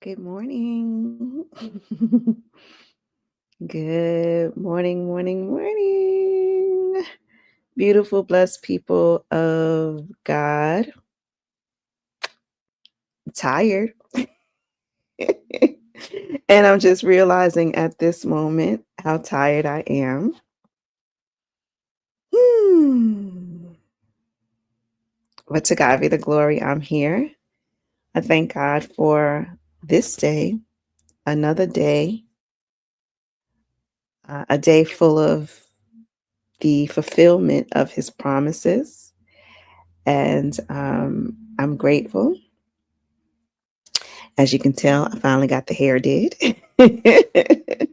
Good morning. Good morning, morning, morning. Beautiful, blessed people of God. Tired. And I'm just realizing at this moment how tired I am. Hmm. But to God be the glory, I'm here. I thank God for this day, another day, a day full of the fulfillment of his promises. And I'm grateful. As you can tell, I finally got the hair did. It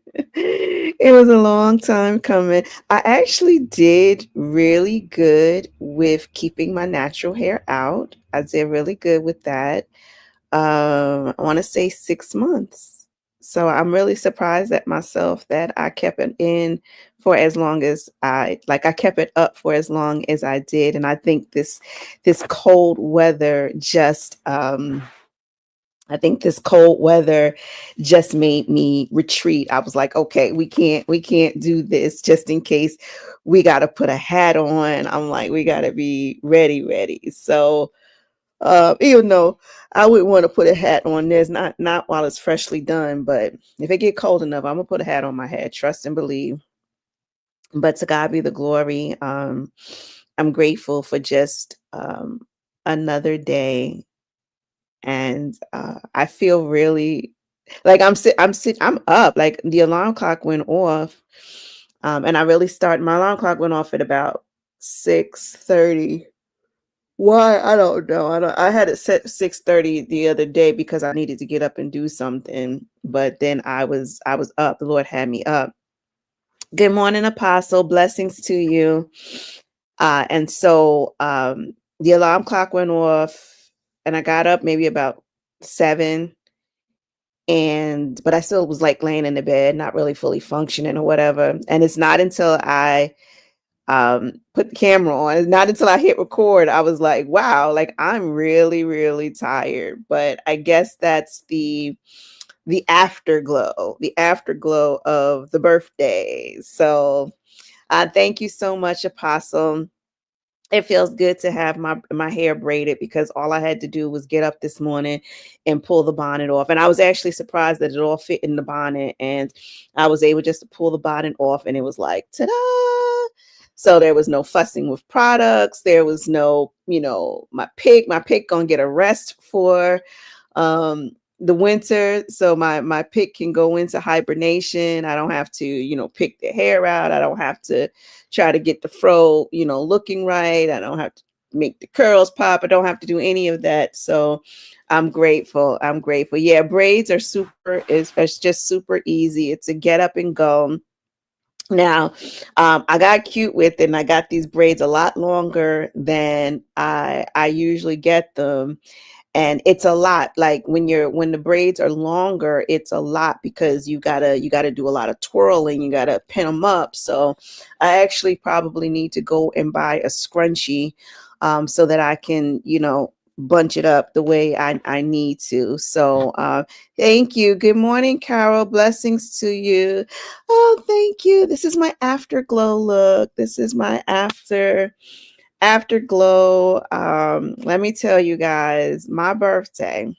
was a long time coming. I actually did really good with keeping my natural hair out. I did really good with that. I want to say 6 months. So I'm really surprised at myself that I kept it in for as long as I kept it up for as long as I did. And I think this cold weather just I think this cold weather just made me retreat. I was like, okay, we can't do this just in case we got to put a hat on. I'm like, we got to be ready. So, even though I wouldn't want to put a hat on, there's not while it's freshly done, but if it get cold enough, I'm gonna put a hat on my head, trust and believe. But to God be the glory. I'm grateful for just another day, and I feel really like I'm up. Like the alarm clock went off, and I really started. My alarm clock went off at about 6:30. Why? I don't know. I had it set 6:30 the other day because I needed to get up and do something. But then I was up. The Lord had me up. Good morning, Apostle. Blessings to you. And so the alarm clock went off, and I got up maybe about 7, and but I still was like laying in the bed, not really fully functioning or whatever. And it's not until I put the camera on, it's not until I hit record, I was like, wow, like I'm really, really tired. But I guess that's the afterglow of the birthday. So thank you so much, Apostle. It feels good to have my hair braided because all I had to do was get up this morning and pull the bonnet off. And I was actually surprised that it all fit in the bonnet, and I was able just to pull the bonnet off, and it was like, ta-da. So there was no fussing with products. There was no, my pick gonna get a rest for um the winter, so my pick can go into hibernation. I don't have to, pick the hair out. I don't have to try to get the fro, looking right. I don't have to make the curls pop. I don't have to do any of that. So I'm grateful. Yeah, braids are super, it's just super easy. It's a get up and go. Now, I got cute with it, and I got these braids a lot longer than I usually get them. And it's a lot. Like when the braids are longer, it's a lot because you gotta do a lot of twirling. You gotta pin them up. So I actually probably need to go and buy a scrunchie, so that I can, bunch it up the way I need to. So thank you. Good morning, Carol. Blessings to you. Oh, thank you. This is my afterglow look. This is my afterglow. Let me tell you guys, my birthday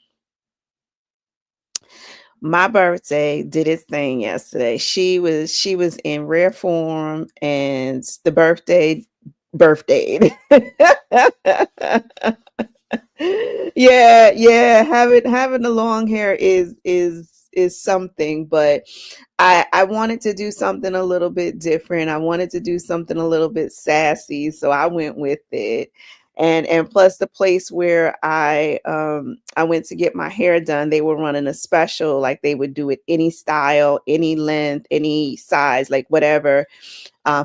did its thing yesterday. She was in rare form, and the birthday. Yeah, having the long hair is something, but I wanted to do something a little bit different. I wanted to do something a little bit sassy, so I went with it. And plus the place where I went to get my hair done, they were running a special, like they would do it any style, any length, any size, like whatever,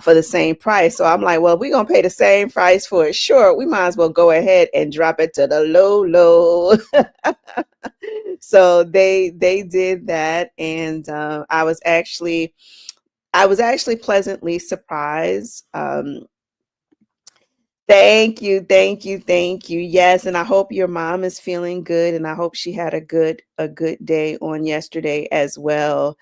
for the same price. So I'm like, well, we're gonna pay the same price for it. Sure, we might as well go ahead and drop it to the low. So they did that, and I was actually pleasantly surprised. Thank you, thank you, thank you. Yes, and I hope your mom is feeling good, and I hope she had a good day on yesterday as well.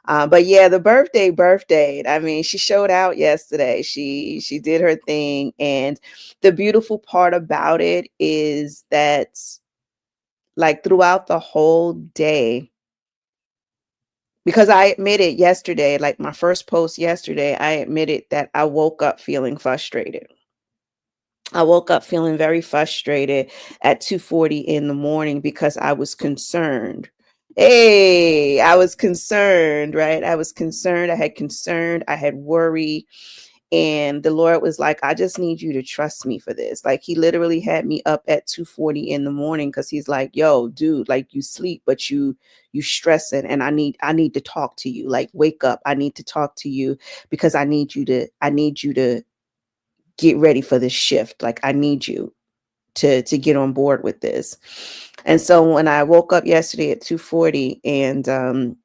But yeah, the birthday. I mean, she showed out yesterday. She did her thing, and the beautiful part about it is that, like, throughout the whole day, because I admitted yesterday, like my first post yesterday, I admitted that I woke up feeling frustrated. I woke up feeling very frustrated at 2:40 in the morning because I was concerned. Hey, I was concerned, right? I was concerned. I had concern. I had worry. And the Lord was like, I just need you to trust me for this. Like, he literally had me up at 2:40 in the morning because he's like, yo, dude, like, you sleep, but you stressing, and I need to talk to you. Like, wake up. I need to talk to you because I need you to get ready for this shift. Like, I need you to get on board with this. And so when I woke up yesterday at 2:40, and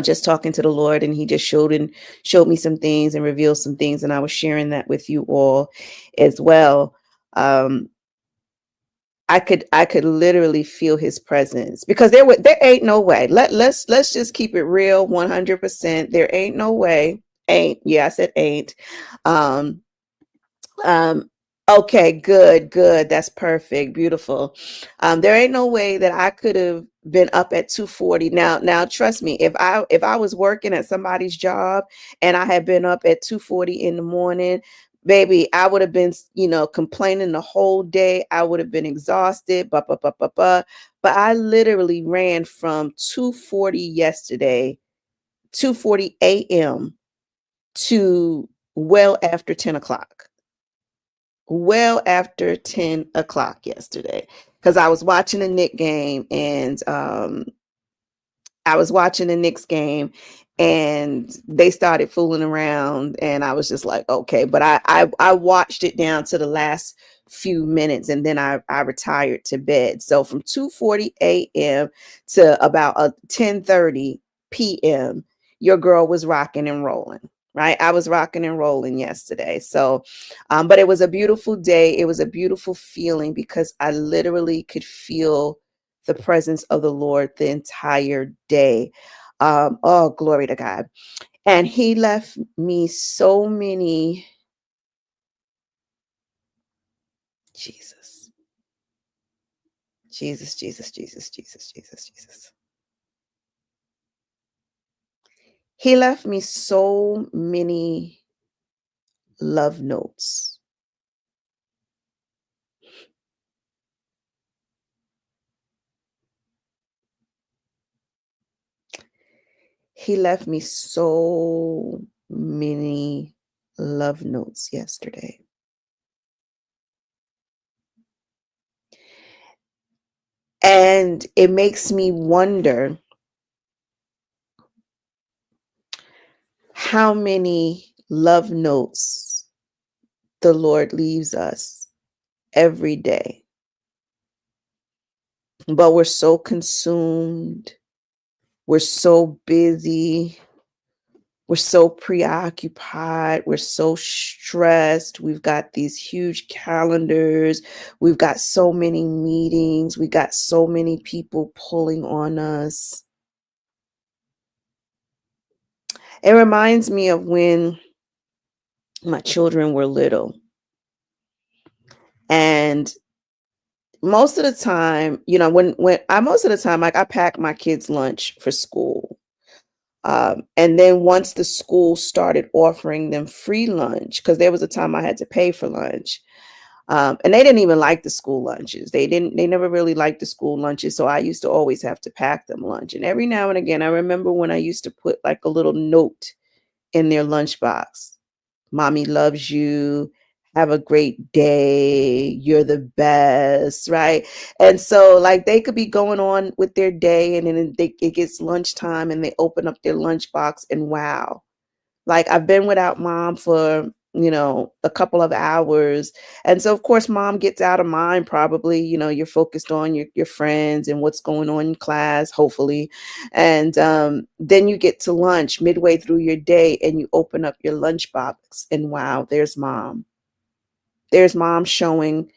just talking to the Lord, and he just showed me some things and revealed some things, and I was sharing that with you all as well. um I could literally feel his presence, because there ain't no way. Let's just keep it real, 100%. There ain't no way. Ain't, yeah, I said ain't. um Um, okay, good, good. That's perfect. Beautiful. There ain't no way that I could have been up at 2:40. Now trust me, if I was working at somebody's job and I had been up at 2:40 in the morning, baby, I would have been, complaining the whole day. I would have been exhausted, but I literally ran from 2:40 yesterday, 2:40 a.m. to well after 10 o'clock, well after 10 o'clock yesterday, because I was watching the Knicks game, and I was watching the Knicks game, and they started fooling around, and I was just like, okay. But I watched it down to the last few minutes, and then I retired to bed. So from 2:40 a.m. to about 10:30 p.m., your girl was rocking and rolling. Right, I was rocking and rolling yesterday. So, but it was a beautiful day. It was a beautiful feeling because I literally could feel the presence of the Lord the entire day. Oh, glory to God. And he left me so many, Jesus, Jesus, Jesus, Jesus, Jesus, Jesus, Jesus. He left me so many love notes. He left me so many love notes yesterday. And it makes me wonder how many love notes the Lord leaves us every day. But we're so consumed, we're so busy, we're so preoccupied, we're so stressed. We've got these huge calendars, we've got so many meetings, we got so many people pulling on us. It reminds me of when my children were little. And most of the time, when I most of the time, like, I pack my kids' lunch for school. And then once the school started offering them free lunch, because there was a time I had to pay for lunch. And they didn't even like the school lunches. They never really liked the school lunches. So I used to always have to pack them lunch. And every now and again, I remember when I used to put like a little note in their lunchbox. Mommy loves you. Have a great day. You're the best, right? And so, like, they could be going on with their day, and then it gets lunchtime, and they open up their lunchbox, and wow, like, I've been without mom for, a couple of hours. And so, of course, mom gets out of mind probably. You're focused on your friends and what's going on in class, hopefully. And then you get to lunch midway through your day, and you open up your lunchbox, and wow, there's mom. there's mom showing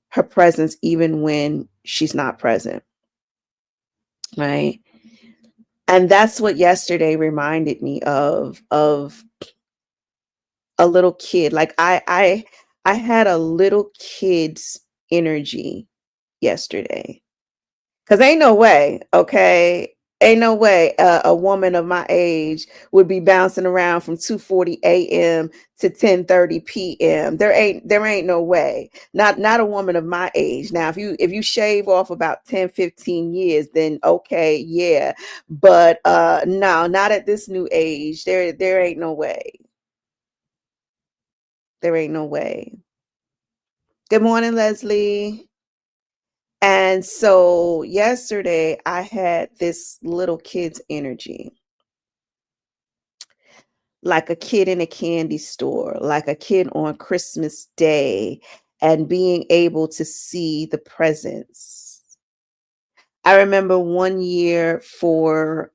her presence even when she's not present, right? And that's what yesterday reminded me of a little kid. Like I had a little kid's energy yesterday. 'Cause ain't no way, okay? Ain't no way a woman of my age would be bouncing around from 2:40 AM to 10:30 PM. There ain't no way. Not a woman of my age. Now, if you shave off about 10, 15 years, then okay, yeah. But no, not at this new age. There ain't no way. There ain't no way. Good morning, Leslie. And so yesterday I had this little kid's energy, like a kid in a candy store, like a kid on Christmas Day, and being able to see the presents. I remember one year for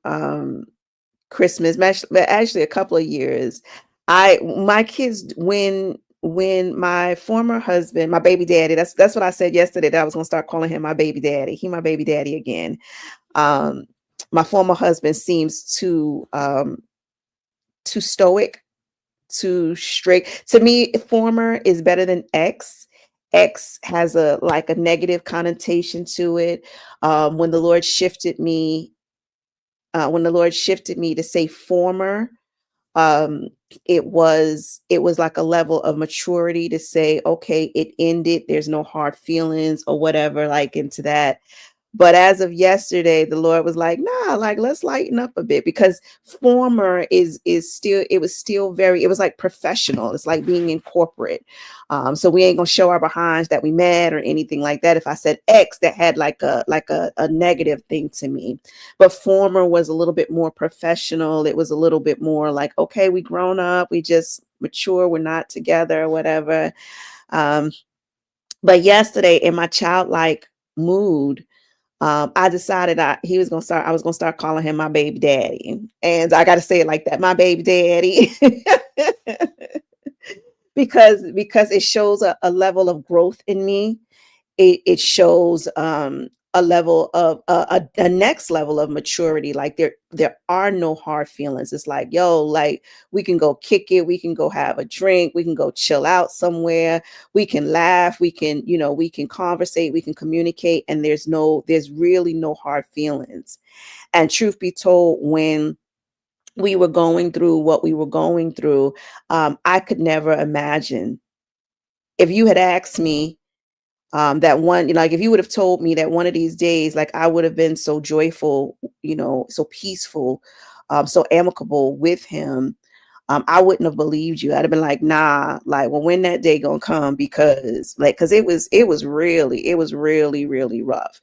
Christmas, actually a couple of years. I my kids when my former husband, my baby daddy, that's what I said yesterday that I was gonna start calling him my baby daddy. He my baby daddy again. Um, my former husband seems too stoic, too straight. To me, former is better than ex. Ex has a like a negative connotation to it. When the Lord shifted me, when the Lord shifted me to say former, um, it was like a level of maturity to say, okay, it ended. There's no hard feelings or whatever, like into that. But as of yesterday, the Lord was like, "Nah, like let's lighten up a bit because former is still it was still very it was like professional. It's like being in corporate. So we ain't gonna show our behinds that we mad or anything like that. If I said X, that had like a negative thing to me. But former was a little bit more professional. It was a little bit more like, okay, we grown up, we just mature, we're not together, whatever. Um, but yesterday in my childlike mood, I decided I was gonna start calling him my baby daddy. And I gotta say it like that, my baby daddy. Because it shows a level of growth in me. It shows a level of a next level of maturity. Like there are no hard feelings. It's like, yo, like we can go kick it, we can go have a drink, we can go chill out somewhere, we can laugh, we can conversate, we can communicate, and there's really no hard feelings. And truth be told, when we were going through what we were going through, I could never imagine if you had asked me that one, like if you would have told me that one of these days, like I would have been so joyful, so peaceful, so amicable with him, I wouldn't have believed you. I'd have been like, nah, like, well, when that day gonna come? Because it was really, really rough.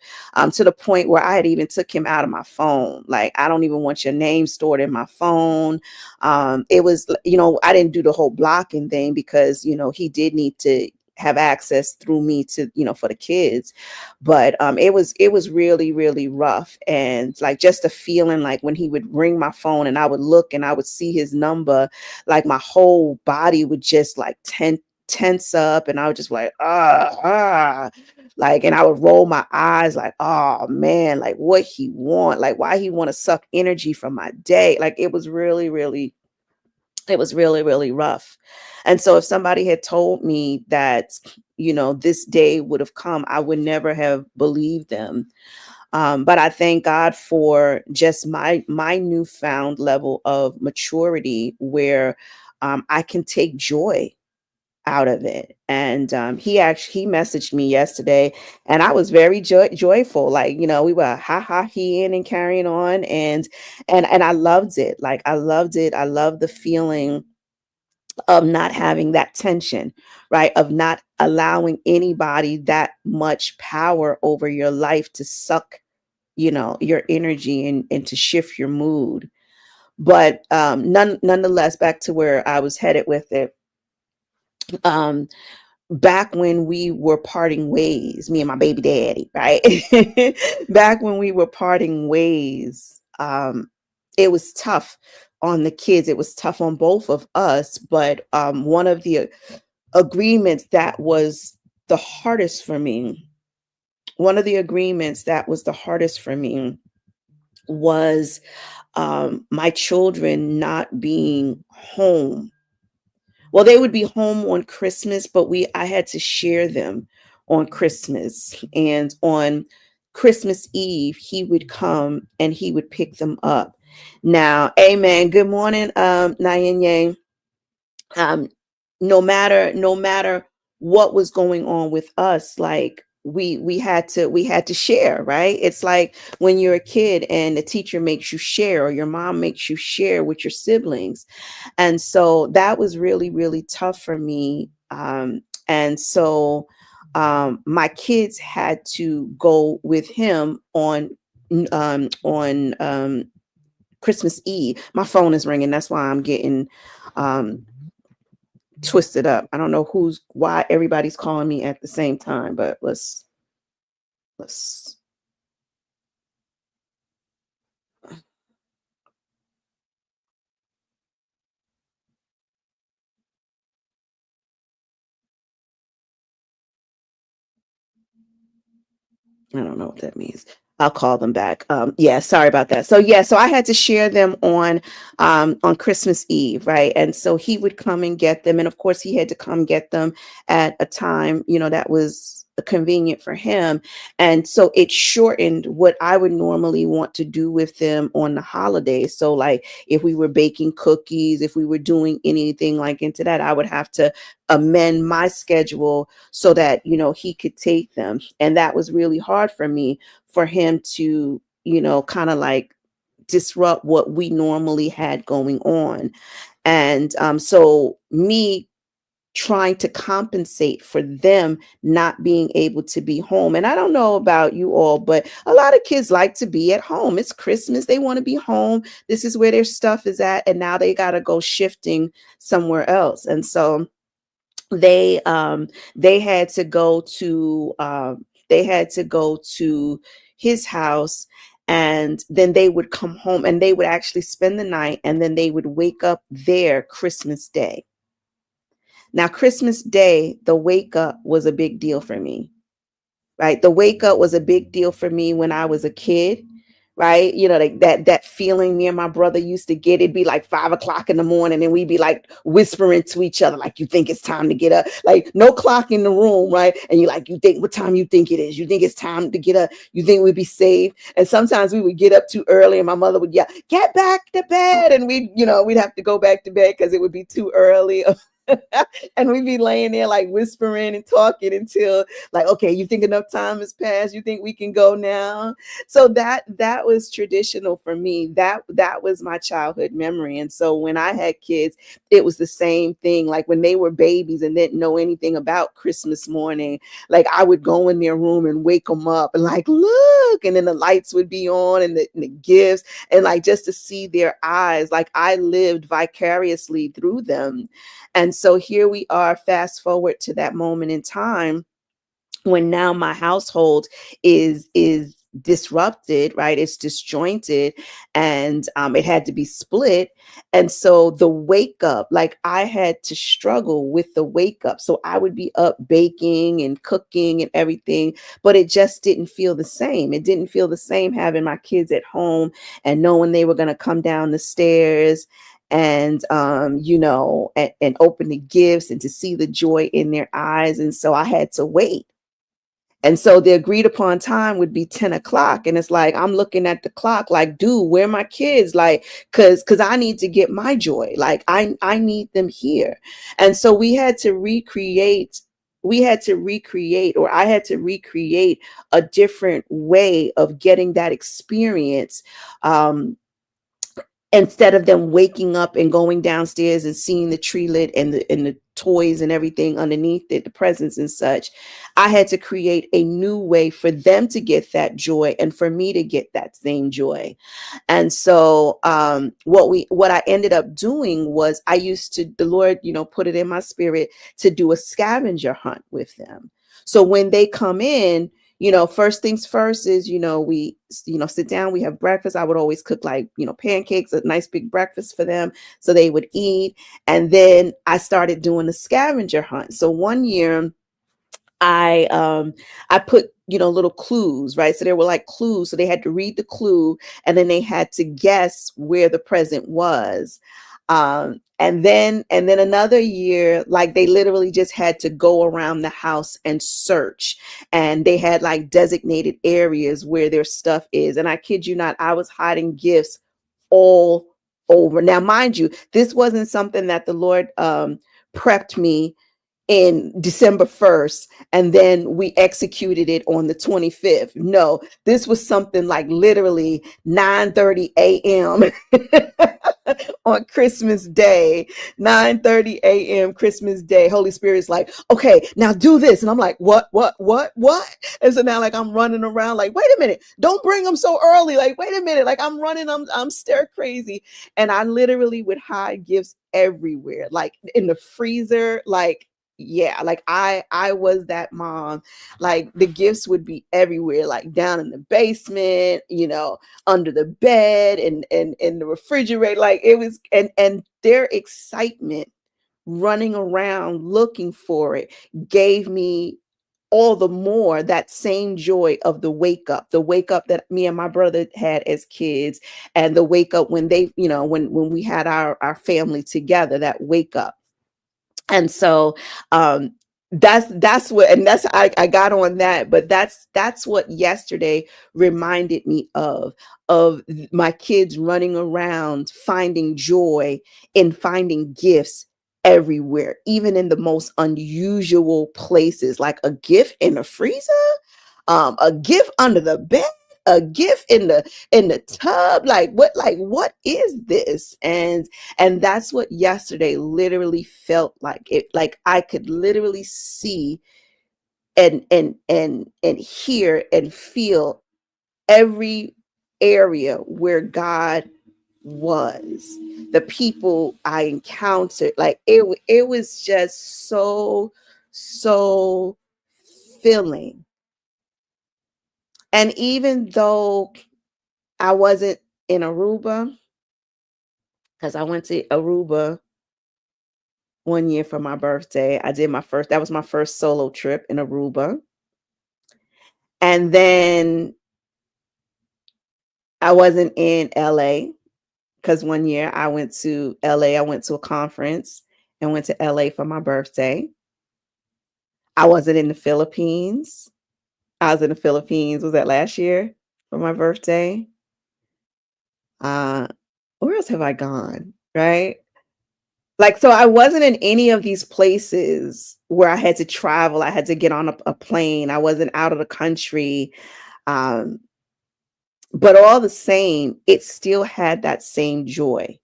To the point where I had even took him out of my phone. Like, I don't even want your name stored in my phone. It was, I didn't do the whole blocking thing because, he did need to have access through me to for the kids, but it was really, really rough. And like just a feeling like when he would ring my phone and I would look and I would see his number, like my whole body would just like tense up, and I would just like like, and I would roll my eyes like, oh man, like what he want, like why he want to suck energy from my day. Like it was really, really rough. And so if somebody had told me that, this day would have come, I would never have believed them. But I thank God for just my newfound level of maturity where I can take joy out of it. And he messaged me yesterday, and I was very joyful. Like, we were ha ha heing and carrying on, and I loved it. Like, I loved it. I loved the feeling of not having that tension, right? Of not allowing anybody that much power over your life to suck, your energy, and to shift your mood. But nonetheless, back to where I was headed with it. Um, Back when we were parting ways, me and my baby daddy, right? Back when we were parting ways, it was tough on the kids. It was tough on both of us. But one of the agreements that was the hardest for me, one of the agreements that was the hardest for me was my children not being home. Well, they would be home on Christmas, but I had to share them on Christmas. And on Christmas Eve, he would come and he would pick them up. Now, amen. Good morning, Nayanye. um no matter what was going on with us, like we had to share, right? It's like when you're a kid and the teacher makes you share, or your mom makes you share with your siblings. And so that was really really tough for me. And so my kids had to go with him on Christmas Eve. My phone is ringing, that's why I'm getting um twisted up. I don't know why everybody's calling me at the same time, but let's I don't know what that means. I'll call them back. Yeah, sorry about that. So yeah, so I had to share them on Christmas Eve, right? And so he would come and get them, and of course he had to come get them at a time, that was convenient for him. And so it shortened what I would normally want to do with them on the holidays. So like if we were baking cookies, if we were doing anything like into that, I would have to amend my schedule so that he could take them. And that was really hard for me, for him to kind of like disrupt what we normally had going on. And so me trying to compensate for them not being able to be home. And I don't know about you all, but a lot of kids like to be at home. It's Christmas, they want to be home, this is where their stuff is at, and now they got to go shifting somewhere else. And so they had to go to his house, and then they would come home and they would actually spend the night, and then they would wake up there Christmas Day. Now Christmas Day, the wake up was a big deal for me, right? The wake up was a big deal for me when I was a kid, right? Like that feeling me and my brother used to get. It'd be like 5 o'clock in the morning, and we'd be like whispering to each other, like, you think it's time to get up? Like no clock in the room, right? And you think, what time you think it is? You think it's time to get up? You think we'd be safe? And sometimes we would get up too early, and my mother would yell, "Get back to bed!" And we'd have to go back to bed because it would be too early. And we'd be laying there like whispering and talking until like, okay, you think enough time has passed? You think we can go now? So that was traditional for me. That was my childhood memory. And so when I had kids, it was the same thing. Like when they were babies and didn't know anything about Christmas morning, like I would go in their room and wake them up and like, look, and then the lights would be on, and the gifts, and like just to see their eyes, like I lived vicariously through them. And so here we are, fast forward to that moment in time when now my household is disrupted, right? It's disjointed, and it had to be split. And so the wake up, like I had to struggle with the wake up. So I would be up baking and cooking and everything, but it just didn't feel the same. It didn't feel the same having my kids at home and knowing they were going to come down the stairs and and open the gifts and to see the joy in their eyes. And so I had to wait. And so the agreed upon time would be 10 o'clock. And it's like, I'm looking at the clock, like, dude, where are my kids? Like, cause I need to get my joy. Like I need them here. And so or I had to recreate a different way of getting that experience. Instead of them waking up and going downstairs and seeing the tree lit and the toys and everything underneath it, the presents and such, I had to create a new way for them to get that joy and for me to get that same joy. And so what I ended up doing was the Lord, put it in my spirit to do a scavenger hunt with them. So when they come in, first things first is, we, sit down, we have breakfast. I would always cook like, pancakes, a nice big breakfast for them so they would eat. And then I started doing the scavenger hunt. So one year I put, little clues, right? So there were like clues. So they had to read the clue and then they had to guess where the present was. And then another year, like they literally just had to go around the house and search. And they had like designated areas where their stuff is. And I kid you not, I was hiding gifts all over. Now, mind you, this wasn't something that the Lord prepped me in December 1st and then we executed it on the 25th. No, this was something like literally 9:30 a.m. on Christmas Day, 9:30 a.m. Christmas Day. Holy Spirit's like, okay, now do this. And I'm like, what? And so now like I'm running around like, wait a minute, don't bring them so early. Like, wait a minute, like I'm running, I'm stir crazy. And I literally would hide gifts everywhere, like in the freezer, like yeah, like I was that mom. Like the gifts would be everywhere, like down in the basement, under the bed and in the refrigerator. Like it was, and their excitement running around looking for it gave me all the more that same joy of the wake up that me and my brother had as kids, and the wake up when they, when we had our family together, that wake up. And so um that's what, and that's I got on that, but that's what yesterday reminded me of my kids running around finding joy in finding gifts everywhere, even in the most unusual places, like a gift in the freezer, a gift under the bed, a gift in the tub. Like what is this? And that's what yesterday literally felt like. It like I could literally see and hear and feel every area where God was, the people I encountered. Like it was just so filling. And even though I wasn't in Aruba, because I went to Aruba one year for my birthday. That was my first solo trip in Aruba. And then I wasn't in LA because one year I went to LA. I went to a conference and went to LA for my birthday. I wasn't in the Philippines. I was in the Philippines, was that last year for my birthday? Uh, where else have I gone? Right? Like, so I wasn't in any of these places where I had to travel. I had to get on a plane. I wasn't out of the country. Um, but all the same, it still had that same joy,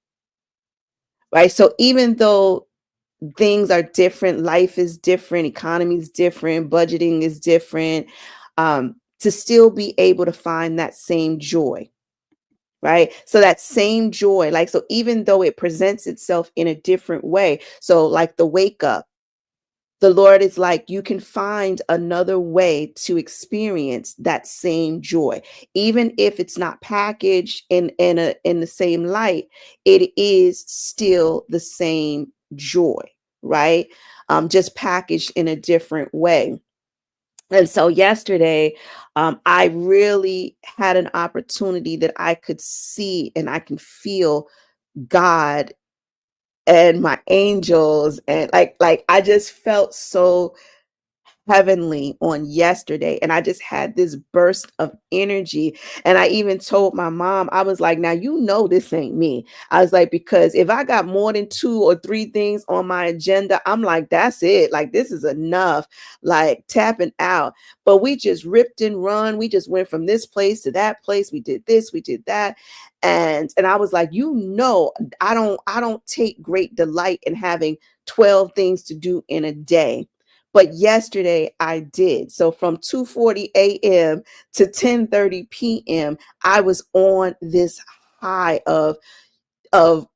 right? So even though things are different, life is different, economy is different, budgeting is different, to still be able to find that same joy, right? So that same joy, like, so even though it presents itself in a different way, so like the wake up, the Lord is like, you can find another way to experience that same joy, even if it's not packaged in the same light. It is still the same joy, right? Just packaged in a different way. And so yesterday, I really had an opportunity that I could see and I can feel God and my angels, and like I just felt so heavenly on yesterday, and I just had this burst of energy. And I even told my mom, I was like, now this ain't me. I was like, because if I got more than 2 or 3 things on my agenda, I'm like, that's it, like this is enough, like tapping out. But we just ripped and run, we just went from this place to that place, we did this, we did that. And I was like, I don't take great delight in having 12 things to do in a day, but yesterday I did. So from 2:40 a.m. to 10:30 p.m., I was on this high of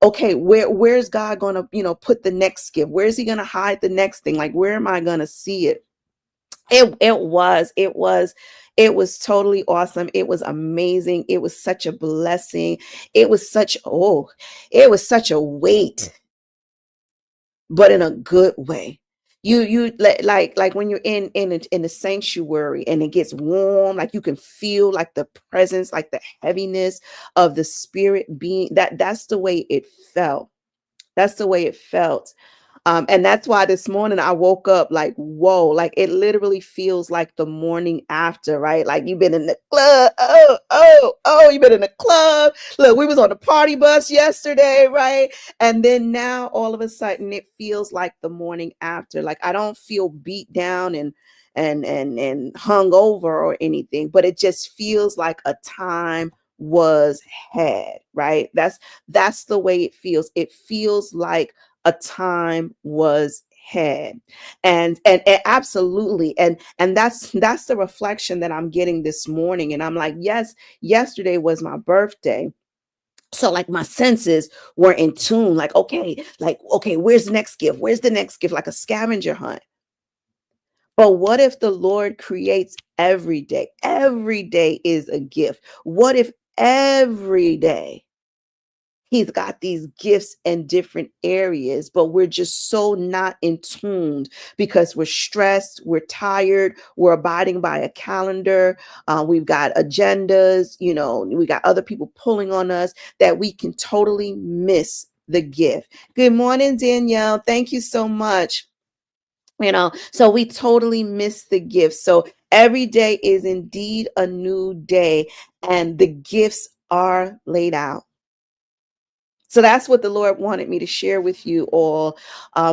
okay, where's God gonna, put the next gift? Where's he gonna hide the next thing? Like, where am I gonna see it? It was It was totally awesome. It was amazing. It was such a blessing. It was such it was such a weight, but in a good way. Like when you're in the sanctuary and it gets warm, like you can feel like the presence, like the heaviness of the spirit being that's the way it felt. That's the way it felt. And that's why this morning I woke up like, whoa, like it literally feels like the morning after, right? Like you've been in the club. You've been in the club. Look, we was on the party bus yesterday, right? And then now all of a sudden it feels like the morning after. Like I don't feel beat down and hung over or anything, but it just feels like a time was had, right? That's the way it feels. It feels like a time was had. And absolutely, and that's the reflection that I'm getting this morning. And I'm like, yes, yesterday was my birthday, so like my senses were in tune, like okay, where's the next gift, where's the next gift, like a scavenger hunt. But what if the Lord creates every day is a gift? What if every day He's got these gifts in different areas, but we're just so not in tuned because we're stressed, we're tired, we're abiding by a calendar, we've got agendas, we got other people pulling on us that we can totally miss the gift. Good morning, Danielle. Thank you so much. So we totally miss the gift. So every day is indeed a new day, and the gifts are laid out. So that's what the Lord wanted me to share with you all.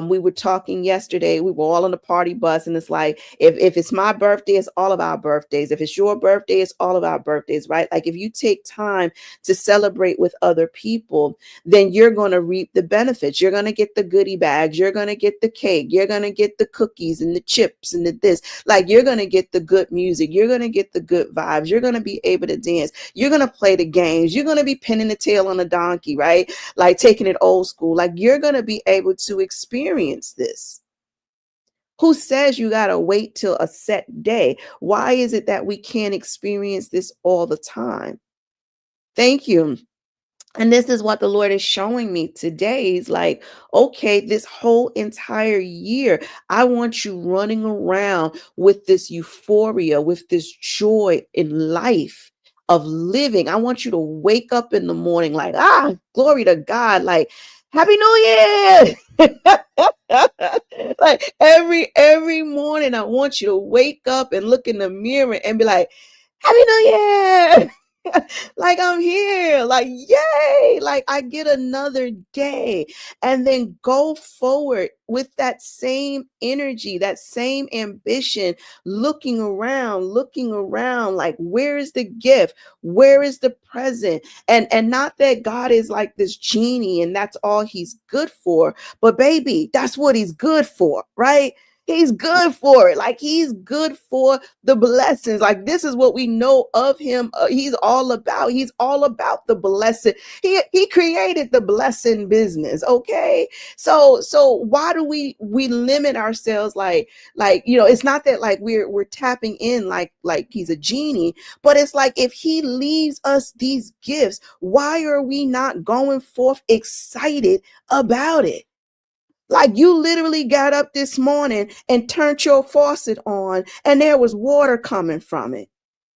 We were talking yesterday. We were all on the party bus, and it's like if it's my birthday, it's all of our birthdays. If it's your birthday, it's all of our birthdays, right? Like if you take time to celebrate with other people, then you're going to reap the benefits. You're going to get the goodie bags. You're going to get the cake. You're going to get the cookies and the chips and the this. Like you're going to get the good music. You're going to get the good vibes. You're going to be able to dance. You're going to play the games. You're going to be pinning the tail on a donkey, right? Like taking it old school. Like you're going to be able to experience this. Who says you got to wait till a set day? Why is it that we can't experience this all the time? Thank you. And this is what the Lord is showing me today. He's like, okay, this whole entire year, I want you running around with this euphoria, with this joy in life of living. I want you to wake up in the morning like, glory to God, like, Happy New Year. Like every morning, I want you to wake up and look in the mirror and be like, Happy New Year. Like I'm here, like yay, like I get another day, and then go forward with that same energy, that same ambition, looking around like where is the gift, where is the present? And not that God is like this genie and that's all he's good for, but baby, that's what he's good for, right? He's good for it. Like he's good for the blessings. Like this is what we know of him. He's all about. He's all about the blessing. He created the blessing business. Okay, so why do we limit ourselves? It's not that like we're tapping in like he's a genie, but it's like if he leaves us these gifts, why are we not going forth excited about it? Like you literally got up this morning and turned your faucet on and there was water coming from it.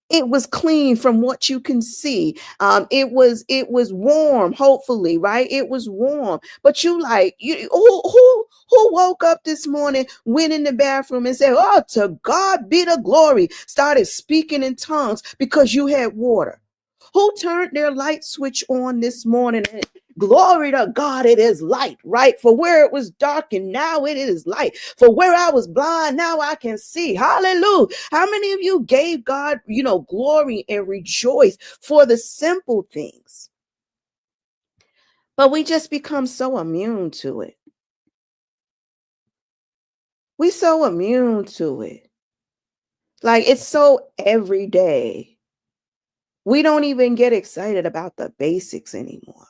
It was clean from what you can see. It was warm, hopefully, right? It was warm. But who woke up this morning, went in the bathroom and said, "Oh, to God be the glory," started speaking in tongues because you had water? Who turned their light switch on this morning and glory to God, it is light, right? For where it was dark and now it is light. For where I was blind, now I can see. Hallelujah. How many of you gave God, glory and rejoice for the simple things? But we just become so immune to it. We so immune to it. Like it's so everyday. We don't even get excited about the basics anymore.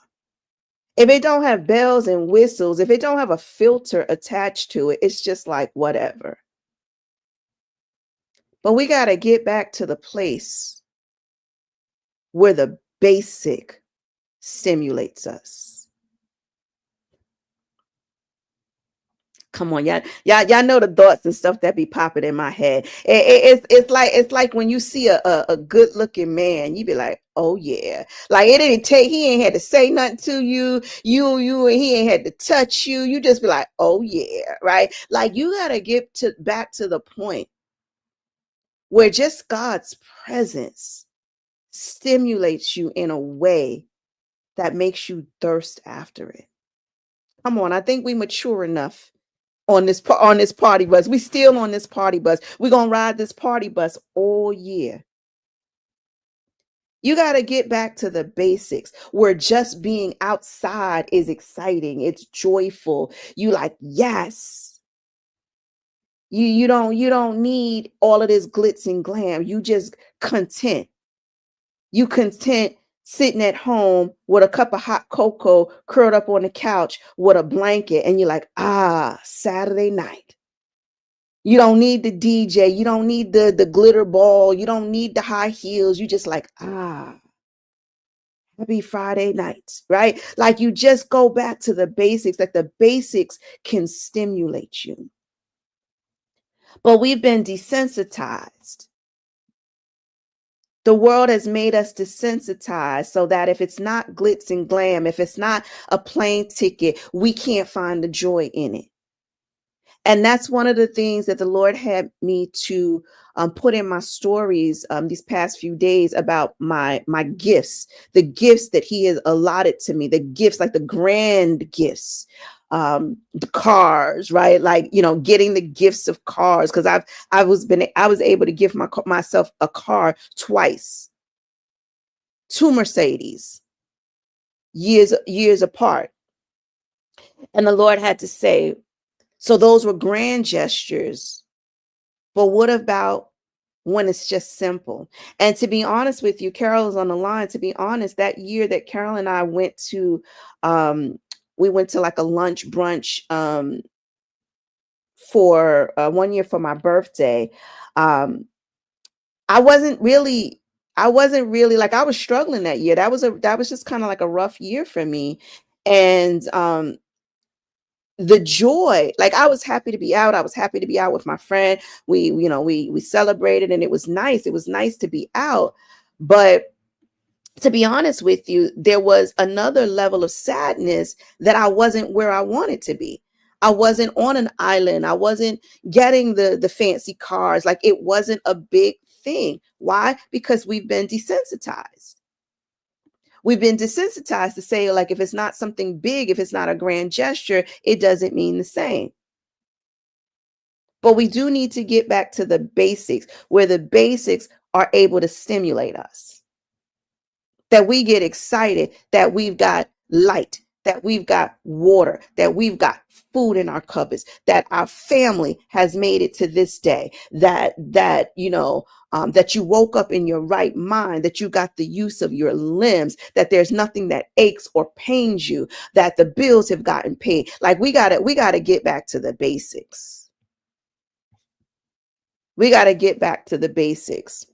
If it don't have bells and whistles, if it don't have a filter attached to it, it's just like whatever. But we got to get back to the place where the basic stimulates us. Come on, y'all know the thoughts and stuff that be popping in my head. It's like when you see a good looking man, you be like, oh yeah, like it didn't take. He ain't had to say nothing to you. He ain't had to touch you. You just be like, oh yeah, right. Like you gotta get to back to the point where just God's presence stimulates you in a way that makes you thirst after it. Come on, I think we mature enough on this party bus. We still on this party bus. We're gonna ride this party bus all year. You got to get back to the basics where just being outside is exciting. It's joyful. You like, yes. You don't need all of this glitz and glam. You just content. You content sitting at home with a cup of hot cocoa curled up on the couch with a blanket, and you're like, Saturday night. You don't need the DJ. You don't need the glitter ball. You don't need the high heels. You just like, happy Friday night, right? Like you just go back to the basics, that the basics can stimulate you. But we've been desensitized. The world has made us desensitized so that if it's not glitz and glam, if it's not a plane ticket, we can't find the joy in it. And that's one of the things that the Lord had me to put in my stories these past few days about my gifts, the gifts that He has allotted to me, the gifts, like the grand gifts, the cars, right? Like, getting the gifts of cars, because I was able to give myself a car twice, two Mercedes, years apart. And the Lord had to say, so those were grand gestures, but what about when it's just simple? And to be honest with you, Carol is on the line. To be honest, that year that Carol and I went to, we went to like a lunch brunch for 1 year for my birthday. Um, I wasn't really, like, I was struggling that year. That was just kind of like a rough year for me. And the joy, like I was happy to be out. I was happy to be out with my friend. We celebrated, and it was nice. It was nice to be out. But to be honest with you, there was another level of sadness that I wasn't where I wanted to be. I wasn't on an island. I wasn't getting the fancy cars. Like it wasn't a big thing. Why? Because we've been desensitized. We've been desensitized to say, like, if it's not something big, if it's not a grand gesture, it doesn't mean the same. But we do need to get back to the basics, where the basics are able to stimulate us. That we get excited that we've got light, that we've got water, that we've got food in our cupboards, that our family has made it to this day, that that you woke up in your right mind, that you got the use of your limbs, that there's nothing that aches or pains you, that the bills have gotten paid. Like we gotta get back to the basics. We gotta get back to the basics.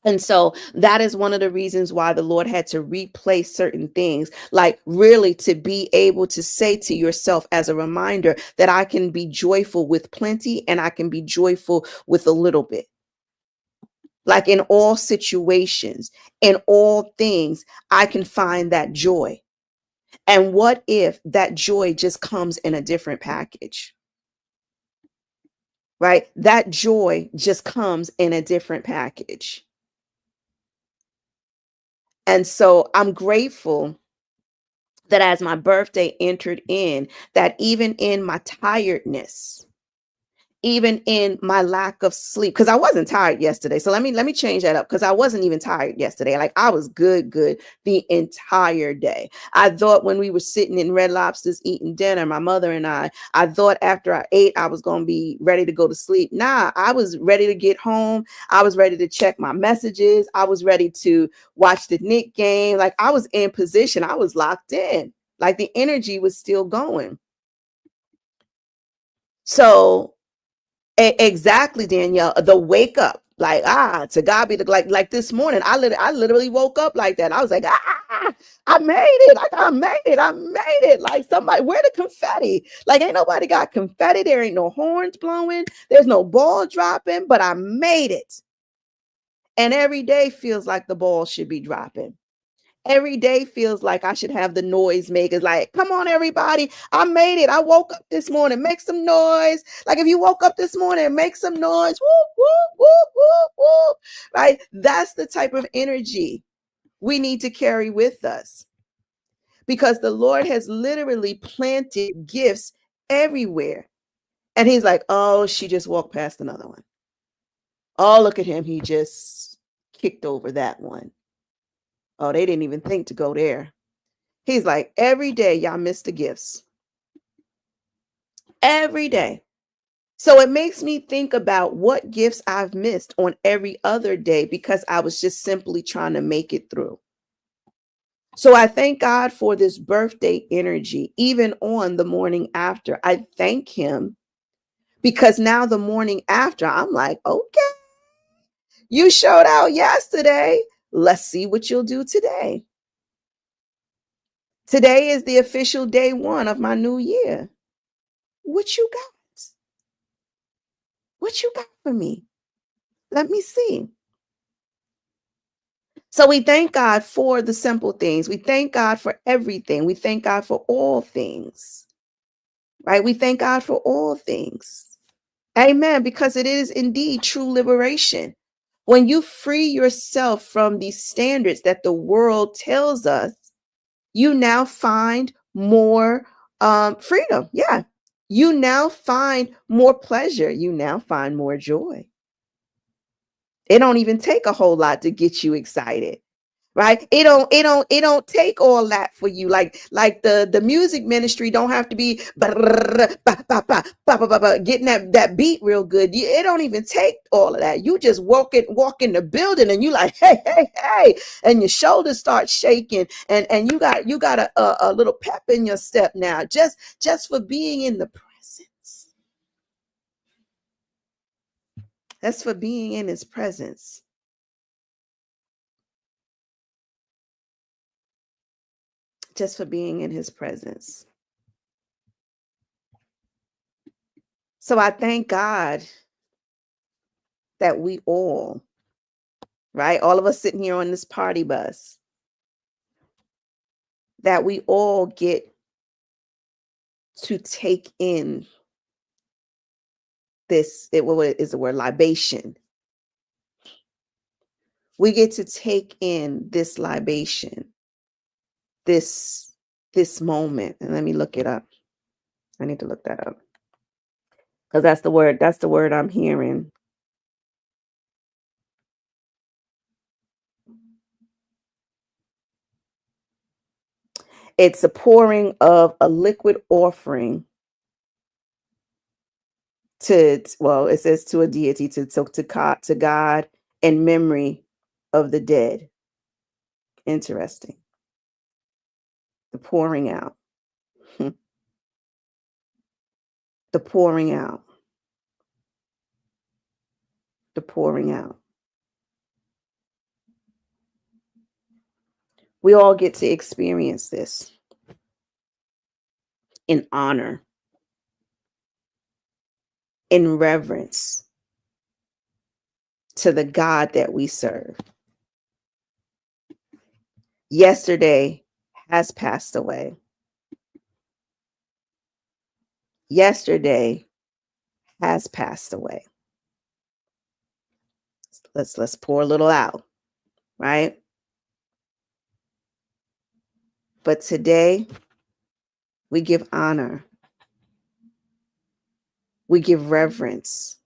And so that is one of the reasons why the Lord had to replace certain things, like really to be able to say to yourself as a reminder that I can be joyful with plenty and I can be joyful with a little bit. Like in all situations, in all things, I can find that joy. And what if that joy just comes in a different package? Right? That joy just comes in a different package. And so I'm grateful that as my birthday entered in, that even in my tiredness, even in my lack of sleep, because I wasn't tired yesterday. So let me change that up, because I wasn't even tired yesterday. Like I was good the entire day. I thought when we were sitting in Red Lobster's eating dinner, my mother and I thought after I ate, I was going to be ready to go to sleep. Nah, I was ready to get home. I was ready to check my messages. I was ready to watch the Knick game. Like I was in position. I was locked in. Like the energy was still going. So Exactly, Danielle. The wake up, like to God be the like this morning. I literally woke up like that. I was like, I made it. Like I made it. I made it. Like somebody, where the confetti? Like ain't nobody got confetti. There ain't no horns blowing. There's no ball dropping. But I made it. And every day feels like the ball should be dropping. Every day feels like I should have the noise makers like, come on, everybody. I made it. I woke up this morning. Make some noise. Like if you woke up this morning, make some noise. Whoop, whoop, whoop, whoop, whoop. Right? That's the type of energy we need to carry with us because the Lord has literally planted gifts everywhere. And he's like, oh, she just walked past another one. Oh, look at him. He just kicked over that one. Oh, they didn't even think to go there. He's like, every day y'all miss the gifts. Every day. So it makes me think about what gifts I've missed on every other day because I was just simply trying to make it through. So I thank God for this birthday energy, even on the morning after. I thank him because now the morning after, I'm like, okay, you showed out yesterday. Let's see what you'll do today. Today is the official day one of my new year. What you got? What you got for me? Let me see. So we thank God for the simple things. We thank God for everything. We thank God for all things, right? We thank God for all things. Amen. Because it is indeed true liberation. When you free yourself from these standards that the world tells us, you now find more freedom. Yeah. You now find more pleasure. You now find more joy. It don't even take a whole lot to get you excited. Right? It don't take all that for you. Like the music ministry don't have to be getting that beat real good. It don't even take all of that. You just walk in the building and you like, hey, hey, hey, and your shoulders start shaking and you got a little pep in your step now just for being in the presence. That's for being in his presence. Just for being in his presence. So I thank God that we all, right, all of us sitting here on this party bus, that we all get to take in what is the word, libation. We get to take in this libation, this moment. And let me look it up. I need to look that up. Because that's the word I'm hearing. It's a pouring of a liquid offering it says to a deity, to God in memory of the dead. Interesting. The pouring out. The pouring out. The pouring out. We all get to experience this in honor, in reverence to the God that we serve. Yesterday has passed away. Yesterday has passed away. Let's pour a little out, right? But today we give honor. We give reverence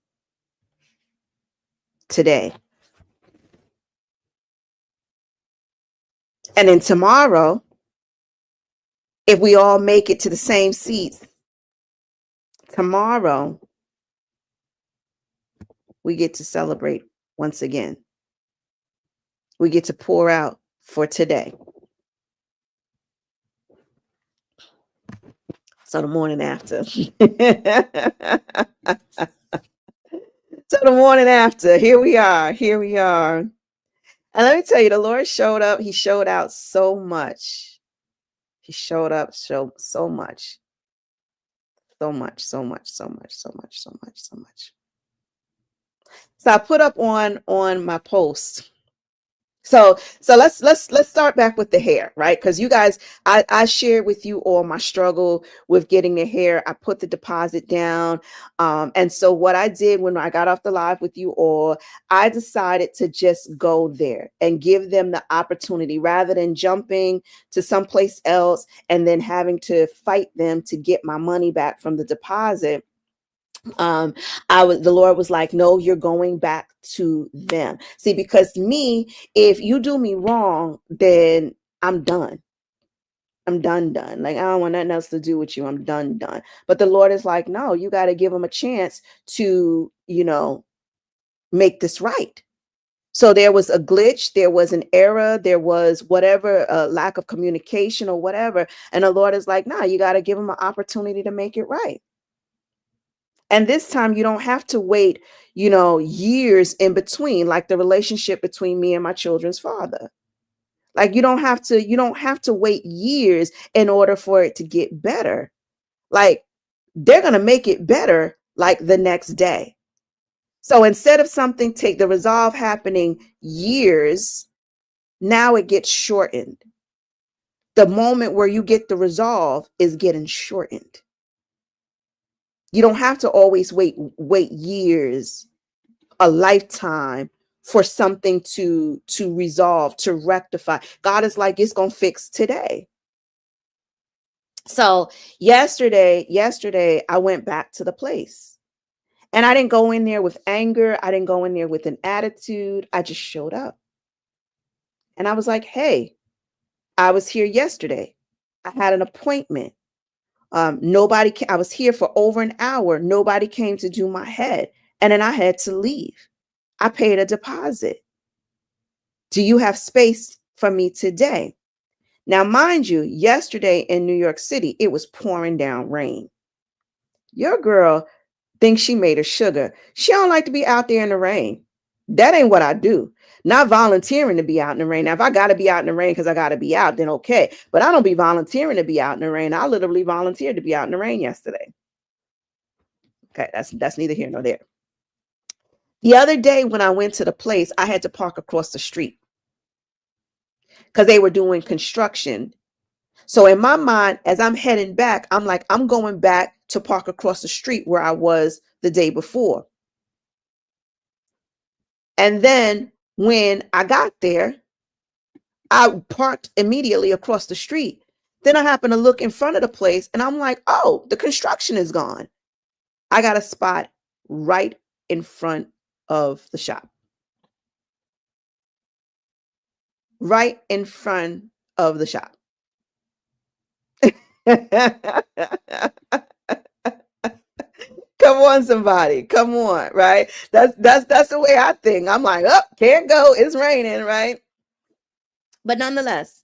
today. And then tomorrow, if we all make it to the same seats, tomorrow we get to celebrate once again. We get to pour out for today. So the morning after. So the morning after, here we are. Here we are. And let me tell you, the Lord showed up. He showed out so much. He showed up so much. So much, so much, so much, so much, so much, so much. So I put up on my post. So let's start back with the hair, right? Because you guys, I shared with you all my struggle with getting the hair. I put the deposit down, and so what I did when I got off the live with you all, I decided to just go there and give them the opportunity rather than jumping to someplace else and then having to fight them to get my money back from the deposit. The Lord was like, no, you're going back to them. See, because me, if you do me wrong, then I'm done. I'm done. Like, I don't want nothing else to do with you. I'm done. But the Lord is like, no, you got to give them a chance to, make this right. So there was a glitch, there was an error, there was whatever, lack of communication or whatever. And the Lord is like, nah, you got to give them an opportunity to make it right. And this time you don't have to wait, years in between, like the relationship between me and my children's father. Like you don't have to wait years in order for it to get better. Like they're going to make it better like the next day. So instead of something take the resolve happening years, now it gets shortened. The moment where you get the resolve is getting shortened. You don't have to always wait years, a lifetime for something to resolve, to rectify. God is like, it's gonna fix today. So yesterday I went back to the place, and I didn't go in there with anger. I didn't go in there with an attitude. I just showed up, and I was like, hey, I was here yesterday. I had an appointment. I was here for over an hour. Nobody came to do my head, and then I had to leave. I paid a deposit. Do you have space for me today? Now, mind you, yesterday in New York City, it was pouring down rain. Your girl thinks she made her sugar. She don't like to be out there in the rain. That ain't what I do. Not volunteering to be out in the rain. Now, if I got to be out in the rain because I got to be out, then okay. But I don't be volunteering to be out in the rain. I literally volunteered to be out in the rain yesterday. Okay, that's neither here nor there. The other day when I went to the place, I had to park across the street because they were doing construction. So in my mind, as I'm heading back, I'm like, I'm going back to park across the street where I was the day before. And then when I got there, I parked immediately across the street. Then I happened to look in front of the place and I'm like, oh, the construction is gone. I got a spot right in front of the shop. Right in front of the shop. Come on, somebody. Come on, right? That's the way I think. I'm like, oh, can't go. It's raining, right? But nonetheless,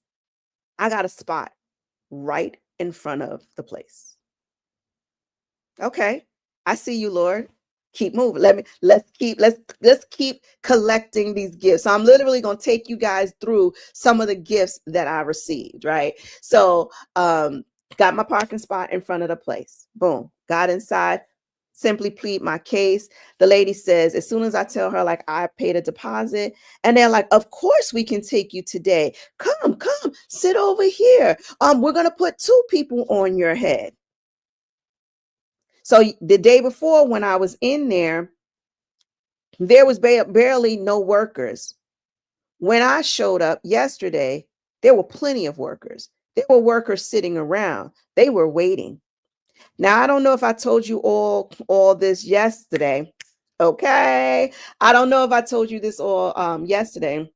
I got a spot right in front of the place. Okay. I see you, Lord. Keep moving. Let's keep collecting these gifts. So I'm literally gonna take you guys through some of the gifts that I received, right? So got my parking spot in front of the place. Boom. Got inside, simply plead my case. The lady says, as soon as I tell her, like, I paid a deposit, and they're like, of course we can take you today. Come, sit over here. We're gonna put 2 people on your head. So the day before when I was in there was barely no workers. When I showed up yesterday, there were plenty of workers. There were workers sitting around. They were waiting. Now, I don't know if I told you all this yesterday. Okay. I don't know if I told you this all yesterday.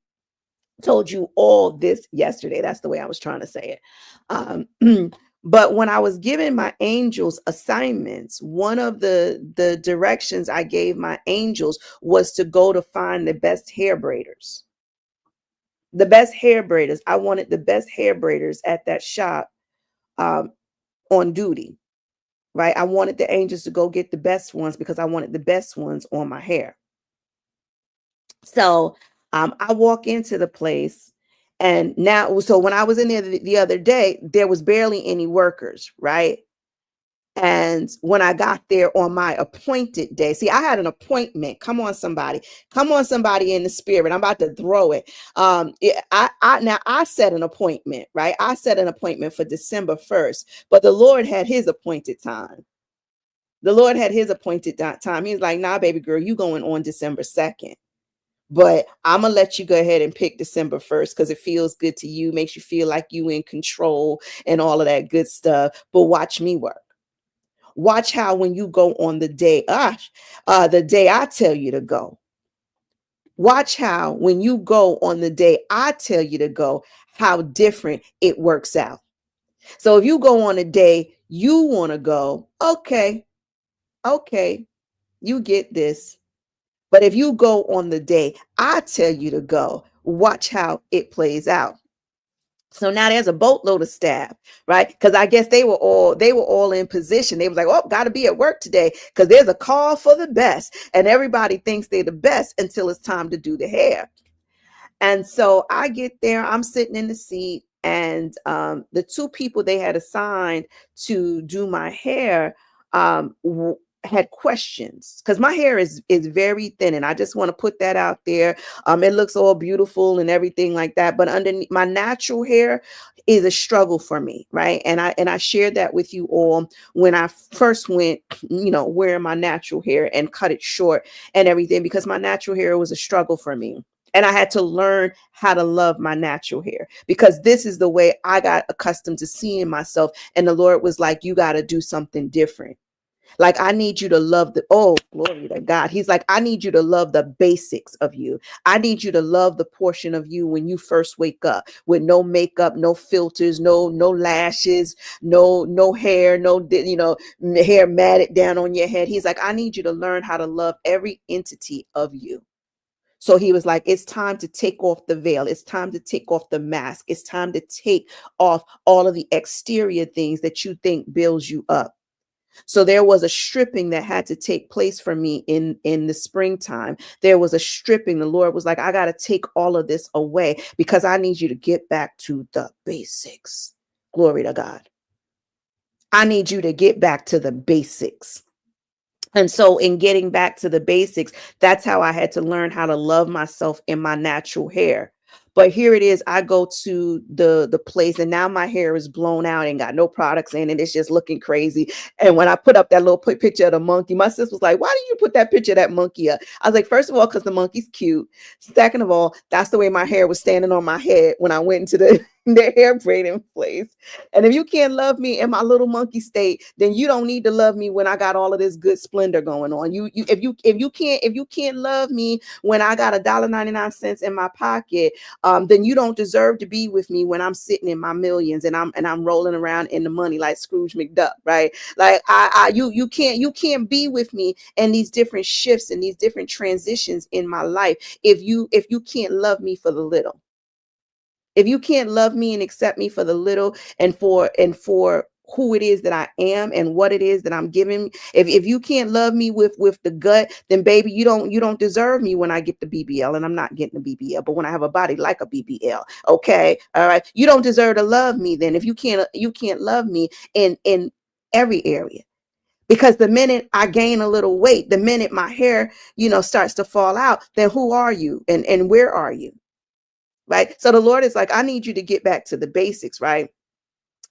Told you all this yesterday. That's the way I was trying to say it. But when I was giving my angels assignments, one of the directions I gave my angels was to go to find the best hair braiders. The best hair braiders. I wanted the best hair braiders at that shop on duty. right? I wanted the angels to go get the best ones because I wanted the best ones on my hair. So I walk into the place, and now, so when I was in there the other day, there was barely any workers, right? And when I got there on my appointed day, see, I had an appointment. Come on, somebody in the spirit. I'm about to throw it. Now I set an appointment, right? I set an appointment for December 1st, but the Lord had his appointed time. The Lord had his appointed time. He was like, nah, baby girl, you going on December 2nd. But I'm gonna let you go ahead and pick December 1st because it feels good to you, makes you feel like you in control and all of that good stuff. But watch me work. Watch how when you go on the day I tell you to go. Watch how when you go on the day I tell you to go, how different it works out. So if you go on a day you want to go, okay, you get this. But if you go on the day I tell you to go, watch how it plays out. So now there's a boatload of staff, right? Because I guess they were all in position. They was like, oh, got to be at work today because there's a call for the best, and everybody thinks they're the best until it's time to do the hair. And so I get there, I'm sitting in the seat, and the two people they had assigned to do my hair had questions because my hair is very thin, and I just want to put that out there. It looks all beautiful and everything like that, but underneath my natural hair is a struggle for me, right? And I shared that with you all when I first went, wearing my natural hair and cut it short and everything, because my natural hair was a struggle for me. And I had to learn how to love my natural hair because this is the way I got accustomed to seeing myself. And the Lord was like, you got to do something different. Like, I need you to love oh, glory to God. He's like, I need you to love the basics of you. I need you to love the portion of you when you first wake up with no makeup, no filters, no lashes, no hair, hair matted down on your head. He's like, I need you to learn how to love every entity of you. So he was like, it's time to take off the veil. It's time to take off the mask. It's time to take off all of the exterior things that you think builds you up. So there was a stripping that had to take place for me in the springtime. There was a stripping. The Lord was like, I got to take all of this away because I need you to get back to the basics. Glory to God. I need you to get back to the basics. And so in getting back to the basics, that's how I had to learn how to love myself in my natural hair. But here it is, I go to the place, and now my hair is blown out and got no products in it. It's just looking crazy. And when I put up that little picture of the monkey, my sister was like, why did you put that picture of that monkey up? I was like, first of all, because the monkey's cute. Second of all, that's the way my hair was standing on my head when I went into the hair braiding place. And if you can't love me in my little monkey state, then you don't need to love me when I got all of this good splendor going on. If you can't love me when I got $1.99 in my pocket, then you don't deserve to be with me when I'm sitting in my millions and I'm rolling around in the money like Scrooge McDuck, right? Like you can't be with me in these different shifts and these different transitions in my life if you can't love me for the little. If you can't love me and accept me for the little and for who it is that I am and what it is that I'm giving, if you can't love me with the gut, then baby, you don't deserve me when I get the BBL, and I'm not getting the BBL, but when I have a body like a BBL, okay, all right, you don't deserve to love me then if you can't love me in every area. Because the minute I gain a little weight, the minute my hair, starts to fall out, then who are you and where are you? Right. So the Lord is like, I need you to get back to the basics, right?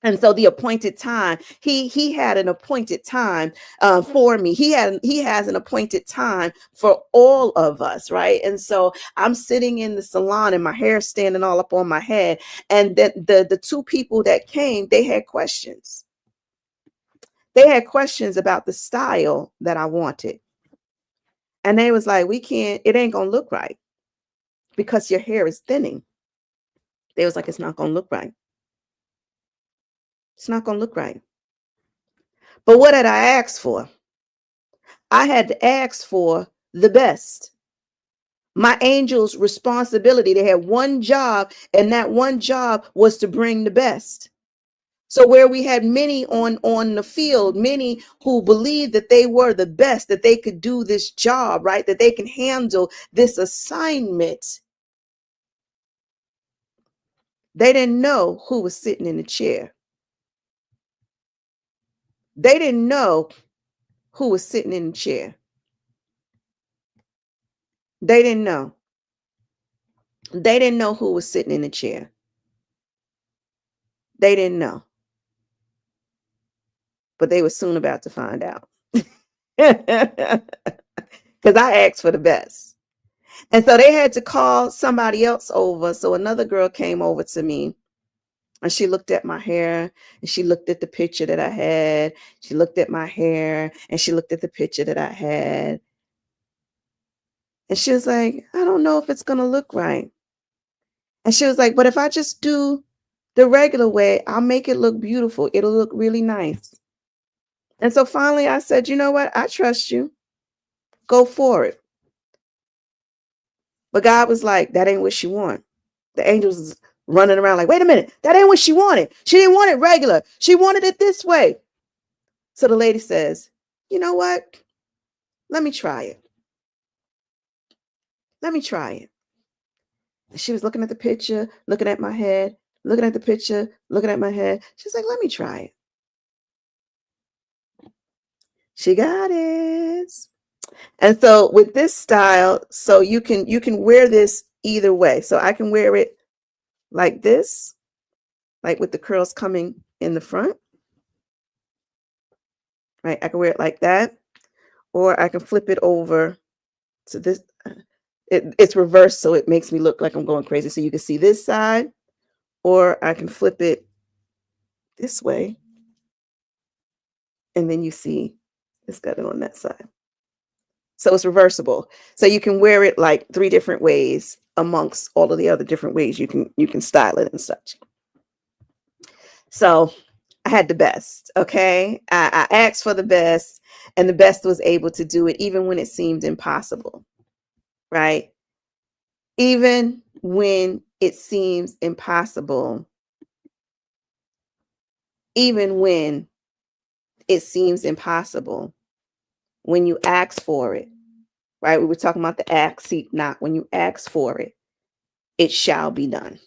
And so the appointed time, he had an appointed time for me. He has an appointed time for all of us, right? And so I'm sitting in the salon and my hair standing all up on my head. And the two people that came, they had questions. They had questions about the style that I wanted. And they was like, it ain't gonna look right because your hair is thinning. They was like, it's not gonna look right. It's not gonna look right. But what did I ask for? I had to ask for the best. My angel's responsibility, they had one job, and that one job was to bring the best. So where we had many on the field, many who believed that they were the best, that they could do this job, right? That they can handle this assignment. They didn't know who was sitting in the chair. They didn't know who was sitting in the chair. They didn't know. They didn't know who was sitting in the chair. They didn't know. But they were soon about to find out. Because I asked for the best. And so they had to call somebody else over. So another girl came over to me and she looked at my hair and she looked at the picture that I had. She looked at my hair and she looked at the picture that I had. And she was like, I don't know if it's going to look right. And she was like, but if I just do the regular way, I'll make it look beautiful. It'll look really nice. And so finally I said, you know what? I trust you. Go for it. But God was like, that ain't what she want. The angels was running around like, wait a minute, that ain't what she wanted. She didn't want it regular. She wanted it this way. So the lady says, you know what? Let me try it. Let me try it. And she was looking at the picture, looking at my head, looking at the picture, looking at my head. She's like, let me try it. She got it. And so with this style, so you can wear this either way. So I can wear it like this, like with the curls coming in the front. Right? I can wear it like that, or I can flip it over to this. It's reversed, so it makes me look like I'm going crazy. So you can see this side, or I can flip it this way, and then you see it's got it on that side. So it's reversible. So you can wear it like 3 different ways amongst all of the other different ways you can style it and such. So I had the best. Okay. I asked for the best, and the best was able to do it even when it seemed impossible. Right. Even when it seems impossible, even when it seems impossible, when you ask for it, right? We were talking about the ask, seek, knock. When you ask for it, it shall be done.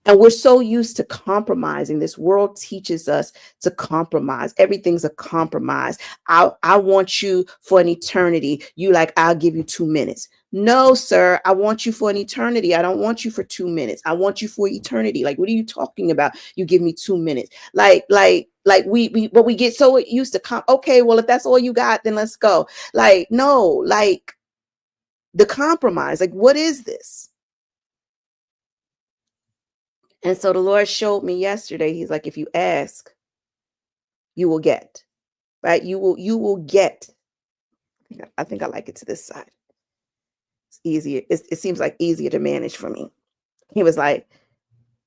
And we're so used to compromising. This world teaches us to compromise. Everything's a compromise. I want you for an eternity. You like, I'll give you 2 minutes. No, sir, I want you for an eternity. I don't want you for 2 minutes. I want you for eternity. Like, what are you talking about? You give me 2 minutes. Like but we get so used to okay, well, if that's all you got, then let's go. Like, no, like the compromise. Like, what is this? And so the Lord showed me yesterday, he's like, if you ask, you will get, right? You will get. I think I like it to this side. It's easier. It seems like easier to manage for me. He was like,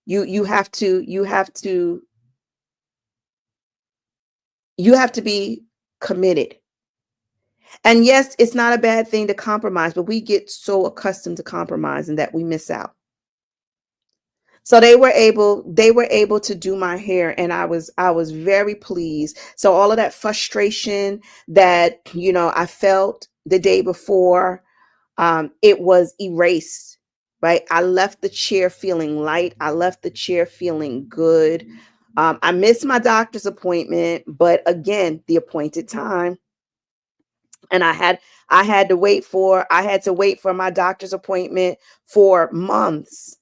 you have to be committed. And yes, it's not a bad thing to compromise, but we get so accustomed to compromising that we miss out. So they were able to do my hair, and I was very pleased. So all of that frustration that I felt the day before, it was erased. Right? I left the chair feeling light. I left the chair feeling good. I missed my doctor's appointment, but again, the appointed time. And I had to wait for my doctor's appointment for months.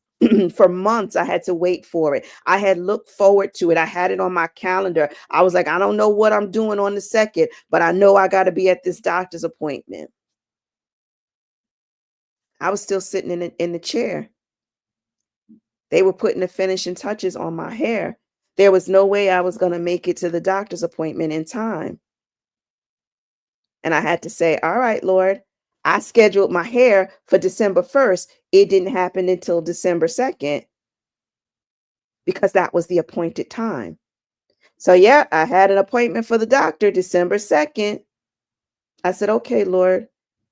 For months I had to wait for it. I had looked forward to it. I had it on my calendar. I was like, I don't know what I'm doing on the 2nd, but I know I got to be at this doctor's appointment. I was still sitting in the chair. They were putting the finishing touches on my hair. There was no way I was going to make it to the doctor's appointment in time. And I had to say, all right, Lord, I scheduled my hair for December 1st. It didn't happen until December 2nd because that was the appointed time. So yeah, I had an appointment for the doctor December 2nd. I said, okay, Lord,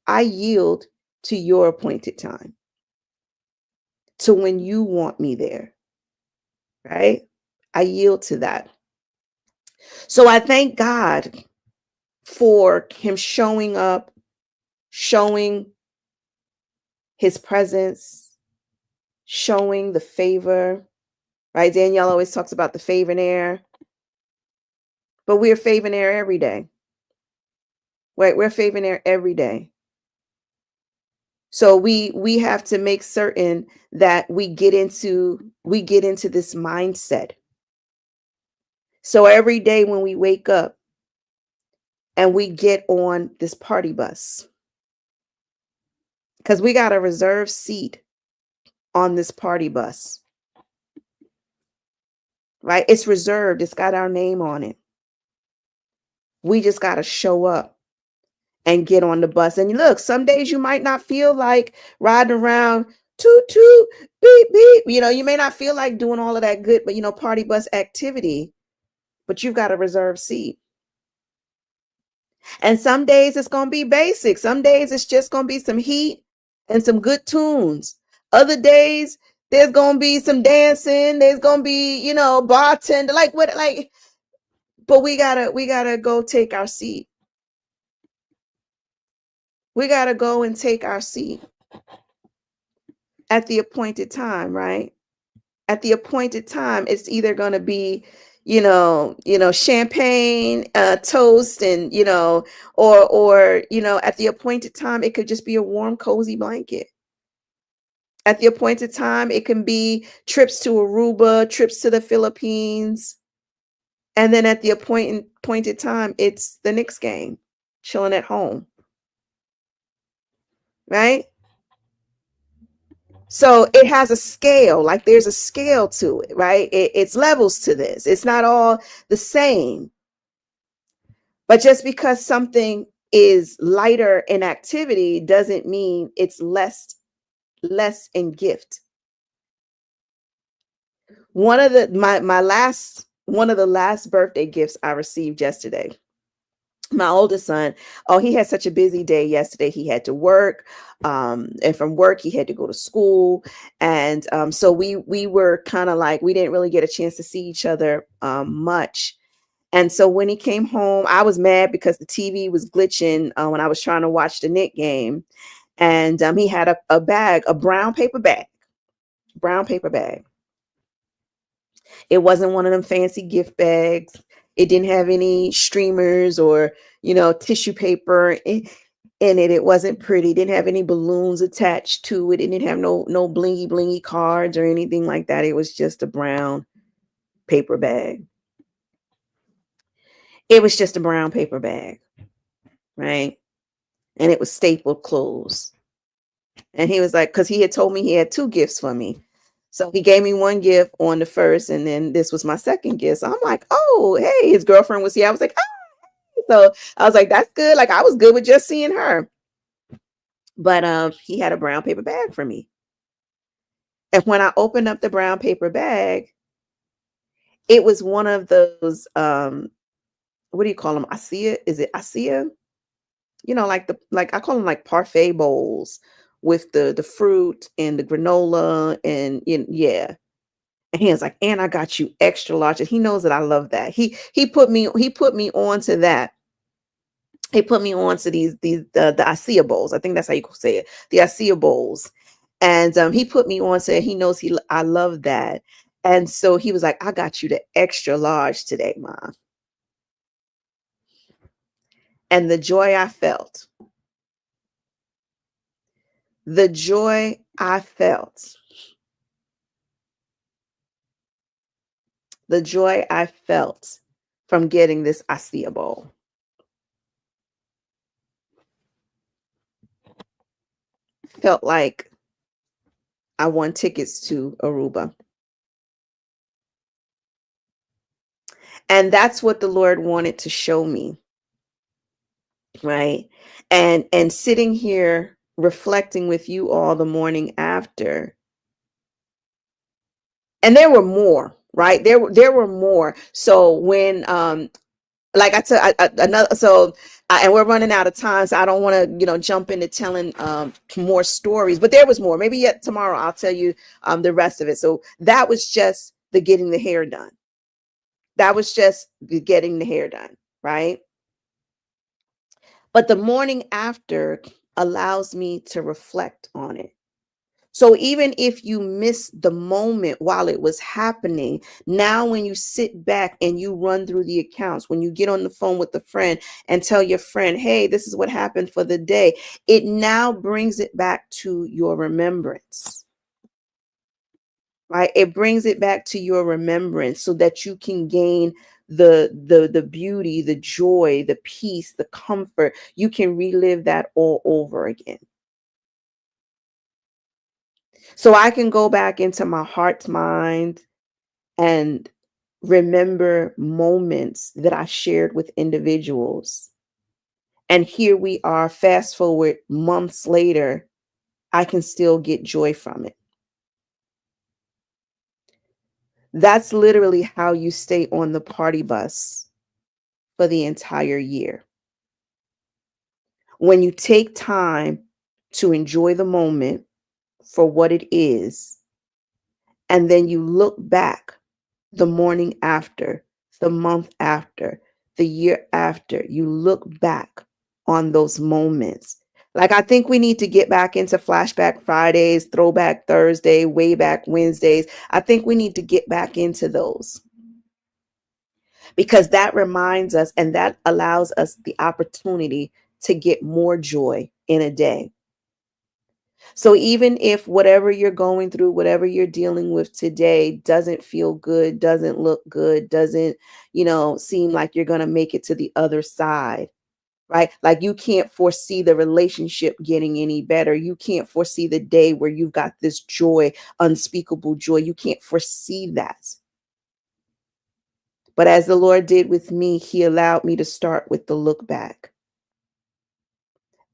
I yield to your appointed time, to when you want me there, right? I yield to that. So I thank God for him showing up, showing his presence, showing the favor, right? Danielle always talks about the favor in air, but we're favor in air every day. Right? We're favor in air every day. So we have to make certain that we get into this mindset. So every day when we wake up and we get on this party bus, because we got a reserved seat on this party bus, right? It's reserved. It's got our name on it. We just got to show up and get on the bus. And look, some days you might not feel like riding around, toot toot, beep beep. You may not feel like doing all of that good, but party bus activity, but you've got a reserved seat. And some days it's going to be basic. Some days it's just going to be some heat and some good tunes. Other days there's going to be some dancing. There's going to be, bartender, but we gotta go take our seat. We got to go and take our seat at the appointed time, right? At the appointed time, it's either going to be, champagne, toast, and, or at the appointed time, it could just be a warm, cozy blanket. At the appointed time, it can be trips to Aruba, trips to the Philippines. And then at the appointed time, it's the Knicks game, chilling at home. Right? So it has a scale, like there's a scale to it, right? It's levels to this. It's not all the same. But just because something is lighter in activity doesn't mean it's less in gift. One of the last birthday gifts I received yesterday, my oldest son, he had such a busy day yesterday. He had to work, and from work he had to go to school, and so we were kind of like, we didn't really get a chance to see each other much. And so when he came home, I was mad because the TV was glitching when I was trying to watch the Knicks game, and he had a bag, a brown paper bag. It wasn't one of them fancy gift bags. It didn't have any streamers or, tissue paper in it. It wasn't pretty. It didn't have any balloons attached to it. It didn't have no blingy blingy cards or anything like that. It was just a brown paper bag. It was just a brown paper bag, right? And it was stapled closed. And he was like, because he had told me he had 2 gifts for me. So he gave me 1 gift on the first, and then this was my second gift. So I'm like, oh, hey, his girlfriend was here. I was like, oh. So I was like, that's good. Like, I was good with just seeing her. But he had a brown paper bag for me. And when I opened up the brown paper bag, it was one of those, what do you call them? ASEA? Is it ASEA? Like I call them like parfait bowls with the fruit and the granola and yeah. And he was like, and I got you extra large. And he knows that I love that. He put me onto that. He put me onto the ASEA bowls. I think that's how you say it. The ASEA bowls. And he put me onto it. He knows I love that. And so he was like, I got you the extra large today, Mom. And the joy I felt. The joy I felt. The joy I felt from getting this ASEA bowl. Felt like I won tickets to Aruba. And that's what the Lord wanted to show me. Right? And sitting here reflecting with you all the morning after. And there were more, right? There were more. So when like I said, another, so and we're running out of time, so I don't want to jump into telling more stories, but there was more. Maybe yet tomorrow I'll tell you the rest of it. So that was just the getting the hair done. That was just getting the hair done, right? But the morning after allows me to reflect on it. So even if you miss the moment while it was happening, now when you sit back and you run through the accounts, when you get on the phone with a friend and tell your friend, hey, this is what happened for the day, it now brings it back to your remembrance. Right? It brings it back to your remembrance so that you can gain the beauty, the joy, the peace, the comfort. You can relive that all over again. So I can go back into my heart's mind and remember moments that I shared with individuals. And here we are, fast forward months later, I can still get joy from it. That's literally how you stay on the party bus for the entire year. When you take time to enjoy the moment for what it is, and then you look back the morning after, the month after, the year after, you look back on those moments. Like, I think we need to get back into Flashback Fridays, Throwback Thursday, Way Back Wednesdays. I think we need to get back into those because that reminds us and that allows us the opportunity to get more joy in a day. So even if whatever you're going through, whatever you're dealing with today doesn't feel good, doesn't look good, doesn't, seem like you're going to make it to the other side, right? Like you can't foresee the relationship getting any better. You can't foresee the day where you've got this joy, unspeakable joy. You can't foresee that. But as the Lord did with me, he allowed me to start with the look back.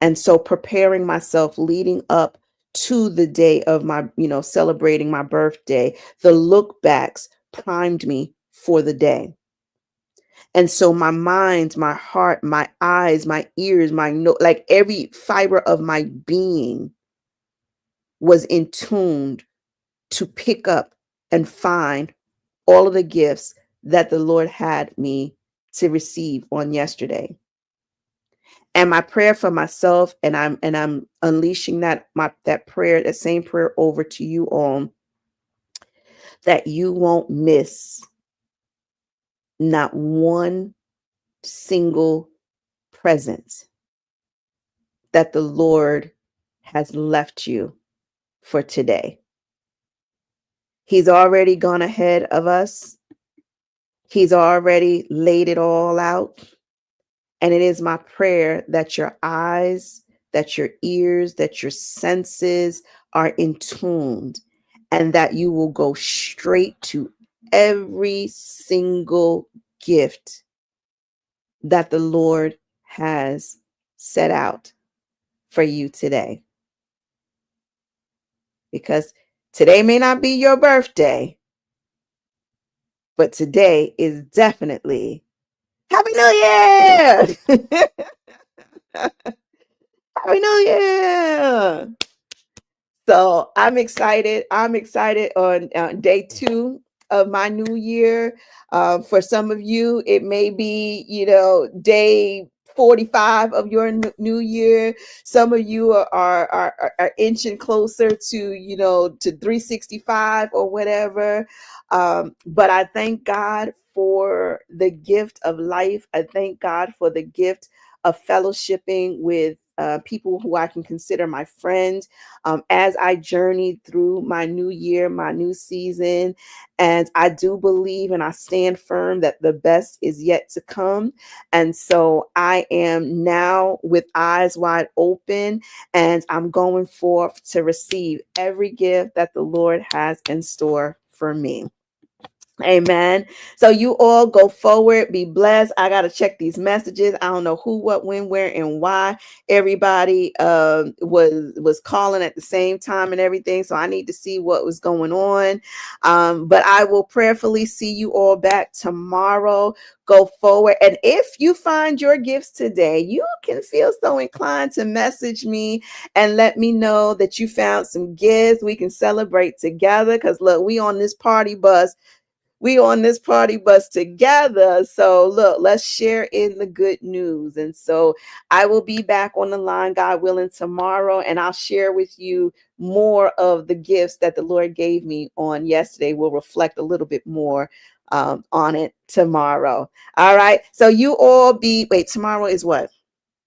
And so preparing myself leading up to the day of my, celebrating my birthday, the look backs primed me for the day. And so my mind, my heart, my eyes, my ears, like every fiber of my being was in tuned to pick up and find all of the gifts that the Lord had me to receive on yesterday. And my prayer for myself, and I'm unleashing that prayer, that same prayer over to you all, that you won't miss not one single present that the Lord has left you for today. He's already gone ahead of us. He's already laid it all out. And it is my prayer that your eyes, that your ears, that your senses are in tuned, and that you will go straight to every single gift that the Lord has set out for you today. Because today may not be your birthday, but today is definitely Happy New Year! Happy New Year! So I'm excited. I'm excited on day 2 of my new year. For some of you, it may be, day 45 of your new year. Some of you are inching closer to, to 365 or whatever. But I thank God for the gift of life. I thank God for the gift of fellowshipping with people who I can consider my friends as I journeyed through my new year, my new season. And I do believe and I stand firm that the best is yet to come. And so I am now with eyes wide open, and I'm going forth to receive every gift that the Lord has in store for me. Amen. So you all go forward, be blessed. I got to check these messages. I don't know who, what, when, where, and why everybody was calling at the same time and everything. So I need to see what was going on. But I will prayerfully see you all back tomorrow. Go forward. And if you find your gifts today, you can feel so inclined to message me and let me know that you found some gifts. We can celebrate together because look, we on this party bus. we on this party bus together. So look, let's share in the good news. And so I will be back on the line, God willing, tomorrow, and I'll share with you more of the gifts that the Lord gave me on yesterday. We'll reflect a little bit more on it tomorrow. All right. So you all be, wait, tomorrow is what?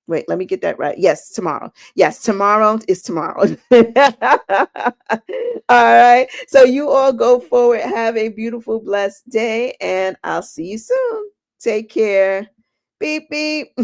Wait, let me get that right. Yes, tomorrow. Yes, tomorrow is tomorrow. All right. So you all go forward. Have a beautiful, blessed day, and I'll see you soon. Take care. Beep, beep.